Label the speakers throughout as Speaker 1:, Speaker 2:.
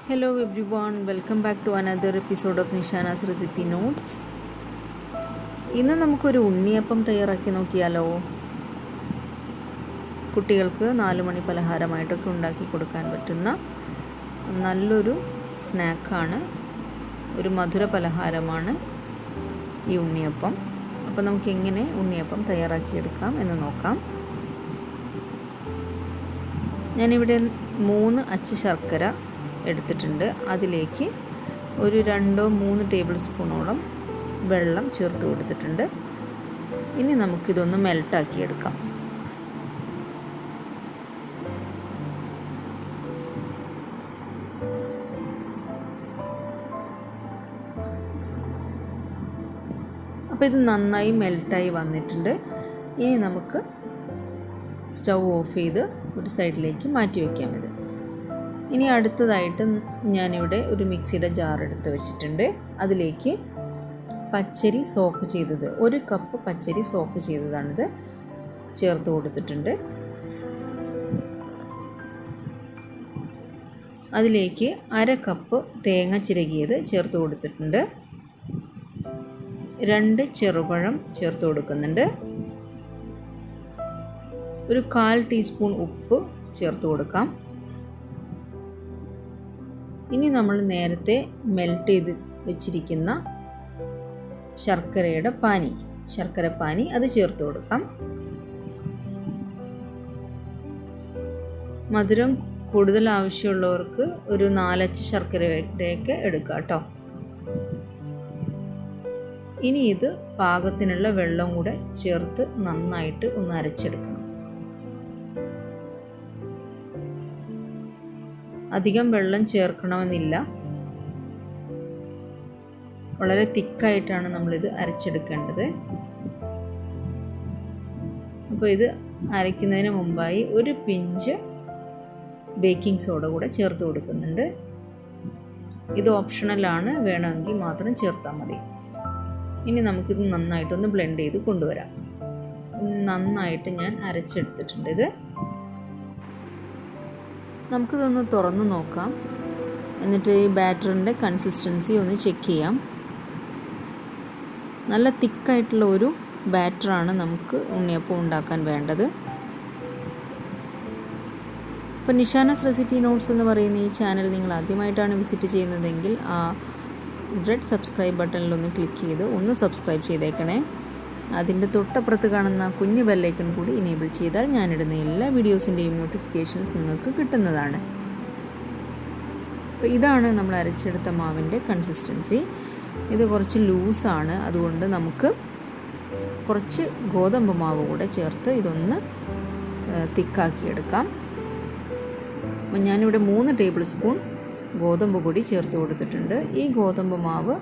Speaker 1: Hello everyone, welcome back to another episode of NISHANA'S recipe notes. ഇന്ന് നമുക്കൊരു ഉണ്ണിയപ്പം തയ്യാറാക്കി നോക്കിയാലോ. കുട്ടികൾക്ക് 4 മണി പലഹാരമായിട്ടൊക്കെ ഉണ്ടാക്കി കൊടുക്കാൻ പറ്റുന്ന നല്ലൊരു സ്നാക്കാണ്, ഒരു മധുര പലഹാരമാണ് ഈ ഉണ്ണിയപ്പം. അപ്പോൾ നമുക്ക് എങ്ങനെ ഉണ്ണിയപ്പം തയ്യാറാക്കിയെടുക്കാം എന്ന് നോക്കാം. ഞാനിവിടെ 3 അച്ച് ശർക്കര എടുത്തിട്ടുണ്ട്. അതിലേക്ക് ഒരു 2-3 ടേബിൾ സ്പൂണോളം വെള്ളം ചേർത്ത് കൊടുത്തിട്ടുണ്ട്. ഇനി നമുക്കിതൊന്ന് മെൽട്ടാക്കി എടുക്കാം. അപ്പോൾ ഇത് നന്നായി മെൽട്ടായി വന്നിട്ടുണ്ട്. ഇനി നമുക്ക് സ്റ്റൗ ഓഫ് ചെയ്ത് ഒരു സൈഡിലേക്ക് മാറ്റി വയ്ക്കാം. ഇത് ഇനി അടുത്തതായിട്ട് ഞാനിവിടെ ഒരു മിക്സിയുടെ ജാർ എടുത്ത് വെച്ചിട്ടുണ്ട്. അതിലേക്ക് പച്ചരി സോക്ക് ചെയ്തത്, 1 കപ്പ് പച്ചരി സോക്ക് ചെയ്തതാണിത്, ചേർത്ത് കൊടുത്തിട്ടുണ്ട്. അതിലേക്ക് 1/2 കപ്പ് തേങ്ങ ചിരകിയത് ചേർത്ത് കൊടുത്തിട്ടുണ്ട്. 2 ചെറുപഴം ചേർത്ത് കൊടുക്കുന്നുണ്ട്. ഒരു 1/4 ടീസ്പൂൺ ഉപ്പ് ചേർത്ത് കൊടുക്കാം. ഇനി നമ്മൾ നേരത്തെ മെൽറ്റ് ചെയ്ത് വെച്ചിരിക്കുന്ന ശർക്കരപ്പാനി അത് ചേർത്ത് കൊടുക്കാം. മധുരം കൂടുതൽ ആവശ്യമുള്ളവർക്ക് ഒരു 4 അച്ച് ശർക്കരയൊക്കെ എടുക്കാം കേട്ടോ. ഇനി ഇത് പാകത്തിനുള്ള വെള്ളം കൂടെ ചേർത്ത് നന്നായിട്ട് ഒന്ന് അരച്ചെടുക്കണം. അധികം വെള്ളം ചേർക്കണമെന്നില്ല, വളരെ തിക്കായിട്ടാണ് നമ്മളിത് അരച്ചെടുക്കേണ്ടത്. അപ്പോൾ ഇത് അരയ്ക്കുന്നതിന് മുമ്പായി ഒരു പിഞ്ച് ബേക്കിംഗ് സോഡ കൂടെ ചേർത്ത് കൊടുക്കുന്നുണ്ട്. ഇത് ഓപ്ഷണലാണ്, വേണമെങ്കിൽ മാത്രം ചേർത്താൽ മതി. ഇനി നമുക്കിത് നന്നായിട്ടൊന്ന് ബ്ലെൻഡ് ചെയ്ത് കൊണ്ടുവരാം. നന്നായിട്ട് ഞാൻ അരച്ചെടുത്തിട്ടുണ്ട്. ഇത് നമുക്കിതൊന്ന് തുറന്ന് നോക്കാം. എന്നിട്ട് ഈ ബാറ്ററിൻ്റെ കൺസിസ്റ്റൻസി ഒന്ന് ചെക്ക് ചെയ്യാം. നല്ല തിക്കായിട്ടുള്ള ഒരു ബാറ്ററാണ് നമുക്ക് ഉണ്ണിയപ്പം ഉണ്ടാക്കാൻ വേണ്ടത്. ഇപ്പോൾ നിഷാനാസ് റെസിപ്പി നോട്ട്സ് എന്ന് പറയുന്ന ഈ ചാനൽ നിങ്ങൾ ആദ്യമായിട്ടാണ് വിസിറ്റ് ചെയ്യുന്നതെങ്കിൽ ആ റെഡ് സബ്സ്ക്രൈബ് ബട്ടണിലൊന്ന് ക്ലിക്ക് ചെയ്ത് ഒന്ന് സബ്സ്ക്രൈബ് ചെയ്തേക്കണേ. അതിൻ്റെ തൊട്ടപ്പുറത്ത് കാണുന്ന കുഞ്ഞു ബെല്ലൈക്കൺ കൂടി ഇനേബിൾ ചെയ്താൽ ഞാനിടുന്ന എല്ലാ വീഡിയോസിൻ്റെയും നോട്ടിഫിക്കേഷൻസ് നിങ്ങൾക്ക് കിട്ടുന്നതാണ്. അപ്പോൾ ഇതാണ് നമ്മൾ അരച്ചെടുത്ത മാവിൻ്റെ കൺസിസ്റ്റൻസി. ഇത് കുറച്ച് ലൂസാണ്, അതുകൊണ്ട് നമുക്ക് കുറച്ച് ഗോതമ്പ് മാവ് കൂടെ ചേർത്ത് ഇതൊന്ന് തിക്കാക്കിയെടുക്കാം. അപ്പോൾ ഞാനിവിടെ 3 ടേബിൾ സ്പൂൺ ഗോതമ്പ് പൊടി ചേർത്ത് കൊടുത്തിട്ടുണ്ട്. ഈ ഗോതമ്പ് മാവ്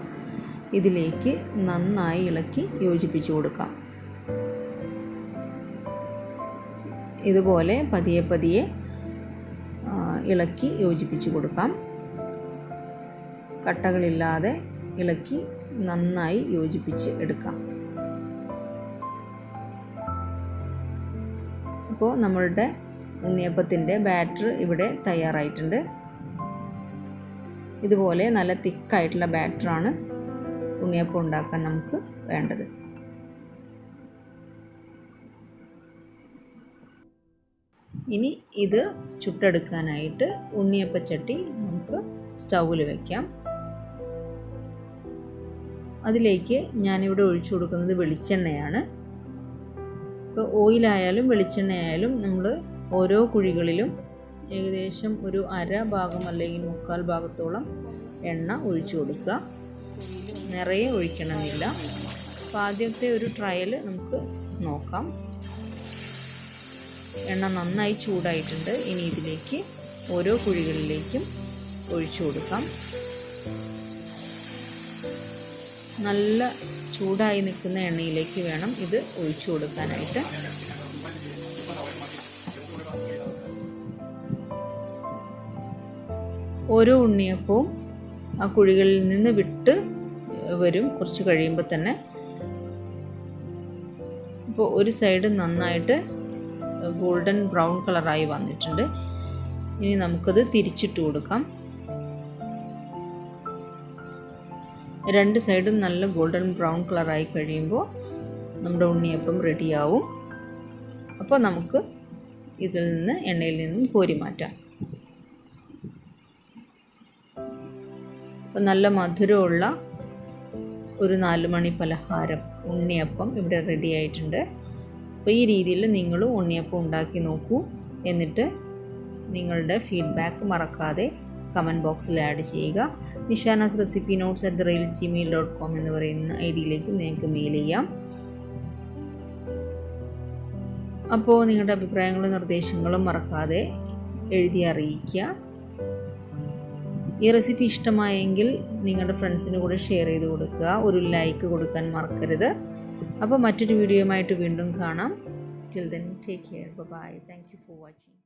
Speaker 1: ഇതിലേക്ക് നന്നായി ഇളക്കി യോജിപ്പിച്ച് കൊടുക്കാം. ഇതുപോലെ പതിയെ ഇളക്കി യോജിപ്പിച്ച് കൊടുക്കാം. കട്ടകളില്ലാതെ ഇളക്കി നന്നായി യോജിപ്പിച്ച് എടുക്കാം. അപ്പോൾ നമ്മളുടെ ഉണ്ണിയപ്പത്തിൻ്റെ ബാറ്റർ ഇവിടെ തയ്യാറായിട്ടുണ്ട്. ഇതുപോലെ നല്ല തിക്കായിട്ടുള്ള ബാറ്ററാണ് ഉണ്ണിയപ്പം ഉണ്ടാക്കാൻ നമുക്ക് വേണ്ടത്. ഇനി ഇത് ചുട്ടെടുക്കാനായിട്ട് ഉണ്ണിയപ്പച്ചട്ടി നമുക്ക് സ്റ്റൗവിൽ വയ്ക്കാം. അതിലേക്ക് ഞാനിവിടെ ഒഴിച്ചു കൊടുക്കുന്നത് വെളിച്ചെണ്ണയാണ്. ഇപ്പോൾ ഓയിലായാലും വെളിച്ചെണ്ണയായാലും നമ്മൾ ഓരോ കുഴികളിലും ഏകദേശം ഒരു 1/2 ഭാഗം അല്ലെങ്കിൽ 3/4 ഭാഗത്തോളം എണ്ണ ഒഴിച്ചു കൊടുക്കുക. നിറയെ ഒഴിക്കണമെന്നില്ല. അപ്പോൾ ആദ്യത്തെ ഒരു ട്രയൽ നമുക്ക് നോക്കാം. എണ്ണ നന്നായി ചൂടായിട്ടുണ്ട്. ഇനി ഇതിലേക്ക് ഓരോ കുഴികളിലേക്കും ഒഴിച്ചു കൊടുക്കാം. നല്ല ചൂടായി നിൽക്കുന്ന എണ്ണയിലേക്ക് വേണം ഇത് ഒഴിച്ചു കൊടുക്കാനായിട്ട്. ഓരോ ഉണ്ണിയപ്പവും ആ കുഴികളിൽ നിന്ന് വിട്ട് വരും കുറച്ച് കഴിയുമ്പോൾ തന്നെ. ഇപ്പോൾ ഒരു സൈഡ് നന്നായിട്ട് ഗോൾഡൻ ബ്രൗൺ കളറായി വന്നിട്ടുണ്ട്. ഇനി നമുക്കത് തിരിച്ചിട്ട് കൊടുക്കാം. രണ്ട് സൈഡും നല്ല ഗോൾഡൻ ബ്രൗൺ കളറായി കഴിയുമ്പോൾ നമ്മുടെ ഉണ്ണിയപ്പം റെഡിയാവും. അപ്പോൾ നമുക്ക് ഇതിൽ നിന്ന് എണ്ണയിൽ നിന്നും കോരി മാറ്റാം. അപ്പോൾ നല്ല മധുരമുള്ള ഒരു 4 മണി പലഹാരം ഉണ്ണിയപ്പം ഇവിടെ റെഡി ആയിട്ടുണ്ട്. അപ്പോൾ ഈ രീതിയിൽ നിങ്ങളും ഉണ്ണിയപ്പം ഉണ്ടാക്കി നോക്കൂ. എന്നിട്ട് നിങ്ങളുടെ ഫീഡ്ബാക്ക് മറക്കാതെ കമൻറ്റ് ബോക്സിൽ ആഡ് ചെയ്യുക. നിഷാനാസ് റെസിപ്പി നോട്ട്സ് @gmail.com എന്ന് പറയുന്ന ഐഡിയിലേക്ക് നിങ്ങൾക്ക് മെയിൽ ചെയ്യാം. അപ്പോൾ നിങ്ങളുടെ അഭിപ്രായങ്ങളും നിർദ്ദേശങ്ങളും മറക്കാതെ എഴുതി അറിയിക്കുക. ഈ റെസിപ്പി ഇഷ്ടമായെങ്കിൽ നിങ്ങളുടെ ഫ്രണ്ട്സിന് കൂടെ ഷെയർ ചെയ്ത് കൊടുക്കുക. ഒരു ലൈക്ക് കൊടുക്കാൻ മറക്കരുത്. അപ്പോൾ മറ്റൊരു വീഡിയോയുമായിട്ട് വീണ്ടും കാണാം. Till then, take care. Bye bye. Thank you for watching.